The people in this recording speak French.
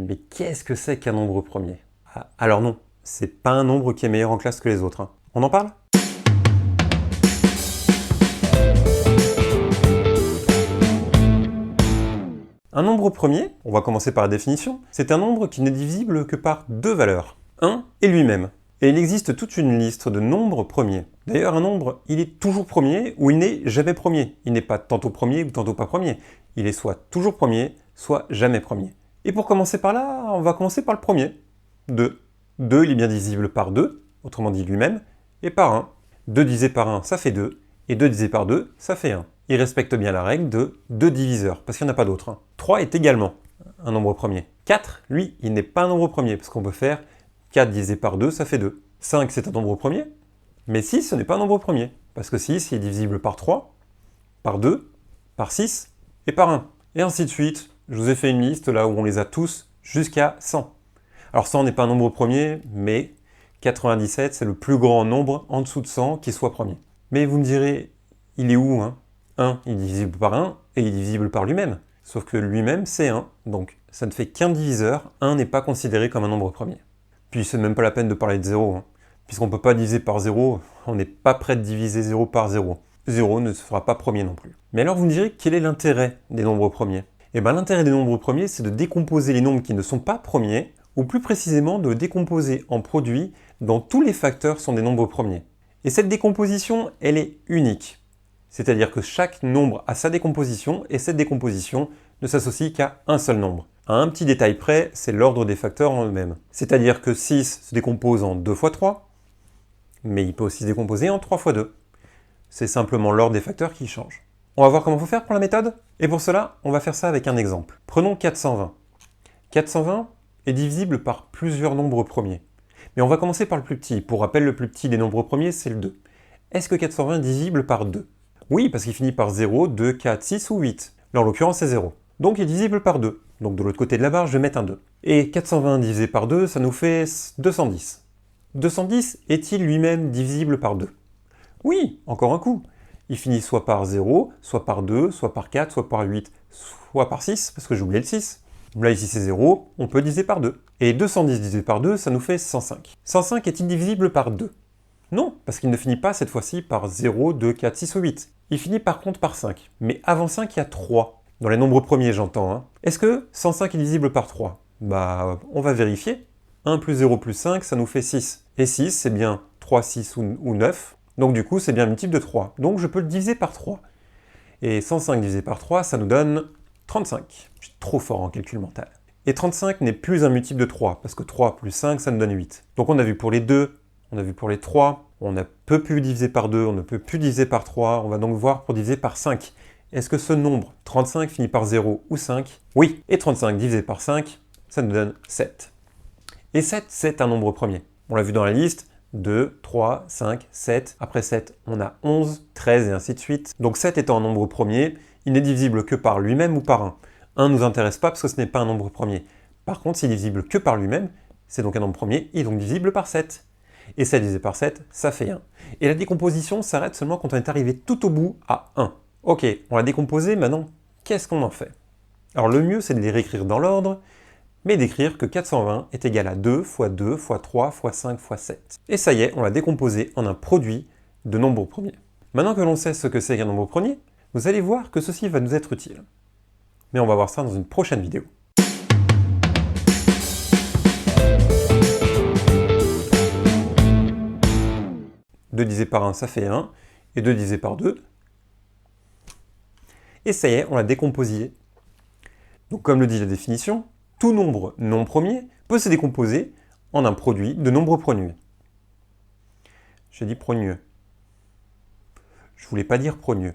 Mais qu'est-ce que c'est qu'un nombre premier? Alors non, c'est pas un nombre qui est meilleur en classe que les autres, hein. On en parle? Un nombre premier, on va commencer par la définition, c'est un nombre qui n'est divisible que par deux valeurs, 1 et lui-même. Et il existe toute une liste de nombres premiers. D'ailleurs, un nombre, il est toujours premier ou il n'est jamais premier. Il n'est pas tantôt premier ou tantôt pas premier. Il est soit toujours premier, soit jamais premier. Et pour commencer par là, on va commencer par le premier, 2. 2, il est bien divisible par 2, autrement dit lui-même, et par 1. 2 divisé par 1, ça fait 2, et 2 divisé par 2, ça fait 1. Il respecte bien la règle de 2 diviseurs, parce qu'il n'y en a pas d'autre. 3 est également un nombre premier. 4, lui, il n'est pas un nombre premier, parce qu'on peut faire 4 divisé par 2, ça fait 2. 5, c'est un nombre premier, mais 6, ce n'est pas un nombre premier, parce que 6, il est divisible par 3, par 2, par 6, et par 1. Et ainsi de suite, je vous ai fait une liste là où on les a tous jusqu'à 100. Alors 100 n'est pas un nombre premier, mais 97, c'est le plus grand nombre en dessous de 100 qui soit premier. Mais vous me direz, il est où, hein? 1, il est divisible par 1, et il est divisible par lui-même. Sauf que lui-même, c'est 1, donc ça ne fait qu'un diviseur, 1 n'est pas considéré comme un nombre premier. Puis c'est même pas la peine de parler de 0, hein. Puisqu'on ne peut pas diviser par 0, on n'est pas prêt de diviser 0 par 0. 0 ne se fera pas premier non plus. Mais alors vous me direz, quel est l'intérêt des nombres premiers? Eh bien l'intérêt des nombres premiers, c'est de décomposer les nombres qui ne sont pas premiers, ou plus précisément de décomposer en produits dont tous les facteurs sont des nombres premiers. Et cette décomposition, elle est unique. C'est-à-dire que chaque nombre a sa décomposition, et cette décomposition ne s'associe qu'à un seul nombre. À un petit détail près, c'est l'ordre des facteurs en eux-mêmes. C'est-à-dire que 6 se décompose en 2 fois 3, mais il peut aussi se décomposer en 3 fois 2. C'est simplement l'ordre des facteurs qui change. On va voir comment il faut faire pour la méthode. Et pour cela, on va faire ça avec un exemple. Prenons 420. 420 est divisible par plusieurs nombres premiers. Mais on va commencer par le plus petit. Pour rappel, le plus petit des nombres premiers, c'est le 2. Est-ce que 420 est divisible par 2? Oui, parce qu'il finit par 0, 2, 4, 6 ou 8. Là, en l'occurrence, c'est 0. Donc, il est divisible par 2. Donc, de l'autre côté de la barre, je vais mettre un 2. Et 420 divisé par 2, ça nous fait 210. 210 est-il lui-même divisible par 2? Oui, encore un coup. Il finit soit par 0, soit par 2, soit par 4, soit par 8, soit par 6, parce que j'ai oublié le 6. Là, ici, c'est 0, on peut diviser par 2. Et 210 divisé par 2, ça nous fait 105. 105 est-il divisible par 2? Non, parce qu'il ne finit pas cette fois-ci par 0, 2, 4, 6 ou 8. Il finit par contre par 5. Mais avant 5, il y a 3. Dans les nombres premiers, j'entends. Hein. Est-ce que 105 est divisible par 3? Bah, on va vérifier. 1 plus 0 plus 5, ça nous fait 6. Et 6, c'est bien 3, 6 ou 9. Donc du coup, c'est bien un multiple de 3. Donc je peux le diviser par 3. Et 105 divisé par 3, ça nous donne 35. Je suis trop fort en calcul mental. Et 35 n'est plus un multiple de 3, parce que 3 plus 5, ça nous donne 8. Donc on a vu pour les 2, on a vu pour les 3, on ne peut plus diviser par 2, on ne peut plus diviser par 3, on va donc voir pour diviser par 5. Est-ce que ce nombre, 35, finit par 0 ou 5? Oui, et 35 divisé par 5, ça nous donne 7. Et 7, c'est un nombre premier. On l'a vu dans la liste, 2, 3, 5, 7. Après 7, on a 11, 13 et ainsi de suite. Donc 7 étant un nombre premier, il n'est divisible que par lui-même ou par 1. 1 ne nous intéresse pas parce que ce n'est pas un nombre premier. Par contre, s'il est divisible que par lui-même, c'est donc un nombre premier, il est donc divisible par 7. Et 7 divisé par 7, ça fait 1. Et la décomposition s'arrête seulement quand on est arrivé tout au bout à 1. Ok, on l'a décomposé, maintenant, qu'est-ce qu'on en fait? Alors le mieux, c'est de les réécrire dans l'ordre, mais d'écrire que 420 est égal à 2 fois 2 fois 3 fois 5 fois 7. Et ça y est, on l'a décomposé en un produit de nombres premiers. Maintenant que l'on sait ce que c'est qu'un nombre premier, vous allez voir que ceci va nous être utile. Mais on va voir ça dans une prochaine vidéo. « 2 divisé par 1, ça fait 1, et 2 divisé par 2. Et ça y est, on l'a décomposé. Donc comme le dit la définition, tout nombre non premier peut se décomposer en un produit de nombres premiers. J'ai dit progneux. Je voulais pas dire progneux.